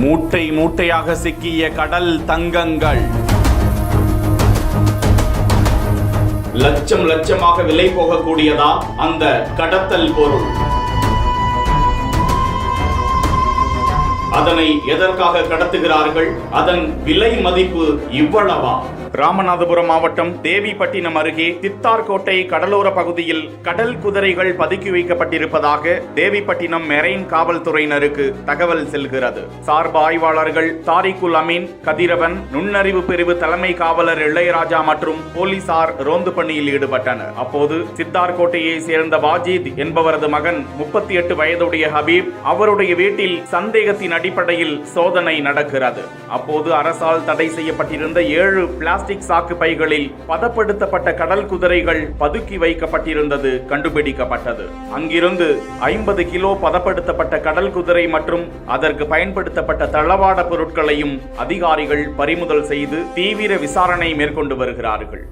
மூட்டை மூட்டையாக சிக்கிய கடல் தங்கங்கள், லட்சம் லட்சமாக விலை போகக்கூடியதா அந்த கடத்தல் பொருள்? அதனை எதற்காக கடத்துகிறார்கள்? அதன் விலை மதிப்பு இவ்வளவா? ராமநாதபுரம் மாவட்டம் தேவிப்பட்டினம் அருகே சித்தார்கோட்டை கடலோர பகுதியில் கடல் குதிரைகள் பதுக்கி வைக்கப்பட்டிருப்பதாக தேவிப்பட்டினம் மெரைன் காவல்துறையினருக்கு தகவல் செல்கிறது. சார்பு ஆய்வாளர்கள் தாரிகுல் அமீன், கதிரவன், நுண்ணறிவு பிரிவு தலைமை காவலர் இளையராஜா மற்றும் போலீசார் ரோந்து பணியில் ஈடுபட்டனர். அப்போது சித்தார்கோட்டையை சேர்ந்த வாஜித் என்பவரது மகன் 38 வயதுடைய ஹபீப், அவருடைய வீட்டில் சந்தேகத்தின் அடிப்படையில் சோதனை நடக்கிறது. அப்போது அரசால் தடை செய்யப்பட்டிருந்த 7 பிளாஸ்டிக் சாக்கு பைகளில் பதப்படுத்தப்பட்ட கடல் குதிரைகள் பதுக்கி வைக்கப்பட்டிருந்தது கண்டுபிடிக்கப்பட்டது. அங்கிருந்து 50 கிலோ பதப்படுத்தப்பட்ட கடல் குதிரை மற்றும் அதற்கு பயன்படுத்தப்பட்ட தளவாட பொருட்களையும் அதிகாரிகள் பறிமுதல் செய்து தீவிர விசாரணை மேற்கொண்டு வருகிறார்கள்.